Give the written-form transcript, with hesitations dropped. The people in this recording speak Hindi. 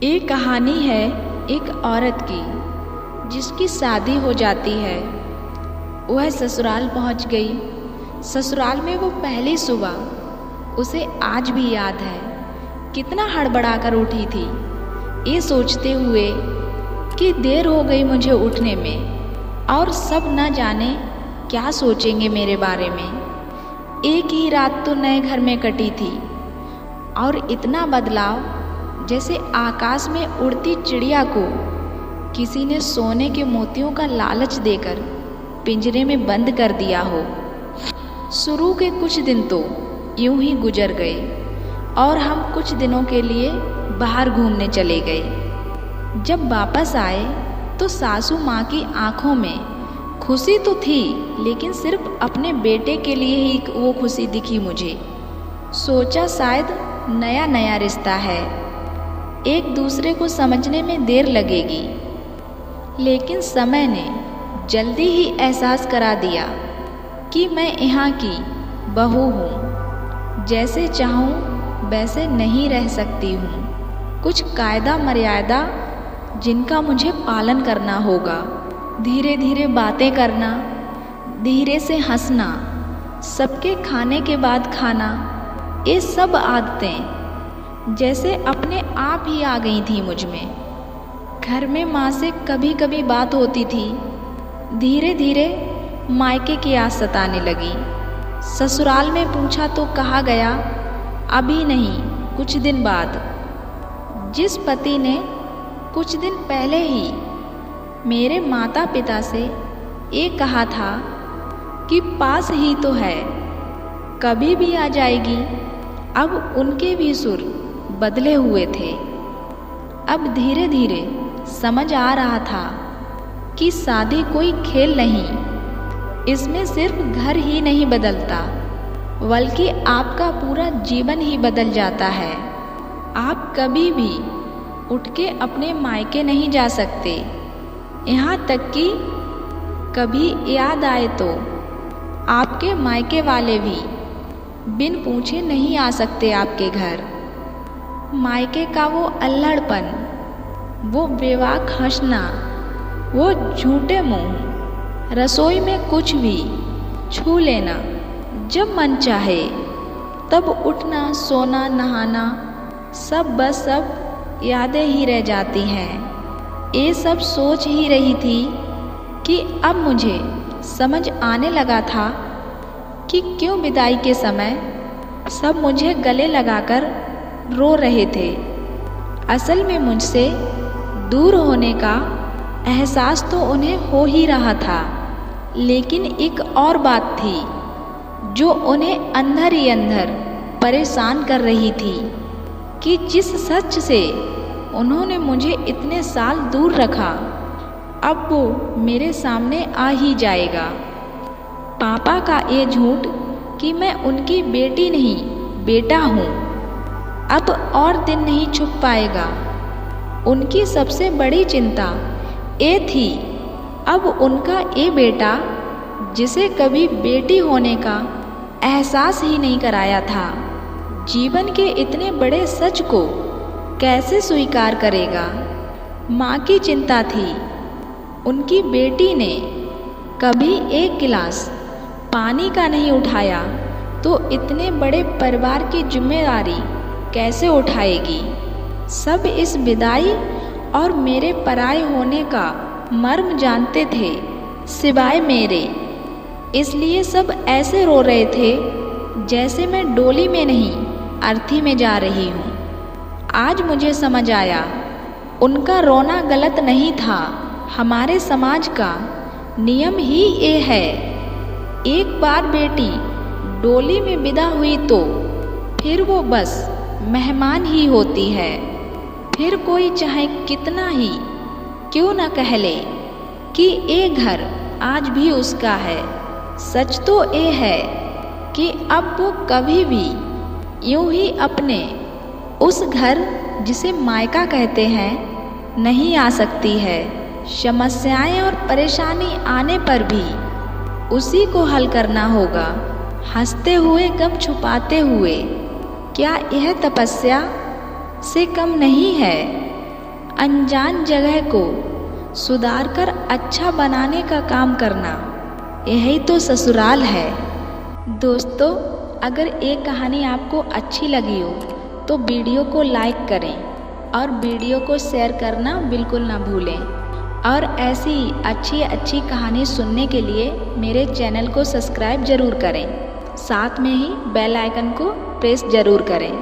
एक कहानी है एक औरत की जिसकी शादी हो जाती है। वह ससुराल पहुंच गई। ससुराल में वो पहली सुबह उसे आज भी याद है कितना हड़बड़ाकर उठी थी, ये सोचते हुए कि देर हो गई मुझे उठने में और सब न जाने क्या सोचेंगे मेरे बारे में। एक ही रात तो नए घर में कटी थी और इतना बदलाव जैसे आकाश में उड़ती चिड़िया को किसी ने सोने के मोतियों का लालच देकर पिंजरे में बंद कर दिया हो। शुरू के कुछ दिन तो यूं ही गुजर गए और हम कुछ दिनों के लिए बाहर घूमने चले गए। जब वापस आए तो सासू माँ की आंखों में खुशी तो थी, लेकिन सिर्फ अपने बेटे के लिए ही वो खुशी दिखी मुझे। सोचा शायद नया नया रिश्ता है, एक दूसरे को समझने में देर लगेगी, लेकिन समय ने जल्दी ही एहसास करा दिया कि मैं यहाँ की बहू हूँ। जैसे चाहूँ वैसे नहीं रह सकती हूँ। कुछ कायदा मर्यादा जिनका मुझे पालन करना होगा। धीरे धीरे बातें करना, धीरे से हंसना, सबके खाने के बाद खाना, ये सब आदतें जैसे अपने आप ही आ गई थी मुझ में। घर में माँ से कभी कभी बात होती थी। धीरे धीरे मायके की आस सताने लगी। ससुराल में पूछा तो कहा गया अभी नहीं, कुछ दिन बाद। जिस पति ने कुछ दिन पहले ही मेरे माता पिता से ये कहा था कि पास ही तो है, कभी भी आ जाएगी, अब उनके भी सुर बदले हुए थे। अब धीरे धीरे समझ आ रहा था कि शादी कोई खेल नहीं, इसमें सिर्फ घर ही नहीं बदलता बल्कि आपका पूरा जीवन ही बदल जाता है। आप कभी भी उठ के अपने मायके नहीं जा सकते, यहाँ तक कि कभी याद आए तो आपके मायके वाले भी बिन पूछे नहीं आ सकते आपके घर। मायके का वो अल्हड़पन, वो बेवाक हंसना, वो झूठे मुंह, रसोई में कुछ भी छू लेना, जब मन चाहे तब उठना, सोना, नहाना, सब बस सब यादें ही रह जाती हैं। ये सब सोच ही रही थी कि अब मुझे समझ आने लगा था कि क्यों विदाई के समय सब मुझे गले लगाकर रो रहे थे। असल में मुझसे दूर होने का एहसास तो उन्हें हो ही रहा था, लेकिन एक और बात थी जो उन्हें अंदर ही अंदर परेशान कर रही थी कि जिस सच से उन्होंने मुझे इतने साल दूर रखा, अब वो मेरे सामने आ ही जाएगा। पापा का ये झूठ कि मैं उनकी बेटी नहीं बेटा हूँ अब और दिन नहीं छुप पाएगा। उनकी सबसे बड़ी चिंता ये थी अब उनका ये बेटा, जिसे कभी बेटी होने का एहसास ही नहीं कराया था, जीवन के इतने बड़े सच को कैसे स्वीकार करेगा। माँ की चिंता थी उनकी बेटी ने कभी एक गिलास पानी का नहीं उठाया तो इतने बड़े परिवार की जिम्मेदारी कैसे उठाएगी। सब इस विदाई और मेरे पराए होने का मर्म जानते थे सिवाय मेरे, इसलिए सब ऐसे रो रहे थे जैसे मैं डोली में नहीं अर्थी में जा रही हूँ। आज मुझे समझ आया उनका रोना गलत नहीं था, हमारे समाज का नियम ही ये है। एक बार बेटी डोली में विदा हुई तो फिर वो बस मेहमान ही होती है। फिर कोई चाहे कितना ही क्यों न कह ले कि ये घर आज भी उसका है, सच तो ये है कि अब वो कभी भी यूं ही अपने उस घर जिसे मायका कहते हैं नहीं आ सकती है। समस्याएं और परेशानी आने पर भी उसी को हल करना होगा, हंसते हुए गम छुपाते हुए। क्या यह तपस्या से कम नहीं है? अनजान जगह को सुधार कर अच्छा बनाने का काम करना, यही तो ससुराल है। दोस्तों, अगर ये कहानी आपको अच्छी लगी हो तो वीडियो को लाइक करें और वीडियो को शेयर करना बिल्कुल ना भूलें। और ऐसी अच्छी अच्छी कहानी सुनने के लिए मेरे चैनल को सब्सक्राइब ज़रूर करें, साथ में ही बेल आइकन को प्रेस ज़रूर करें।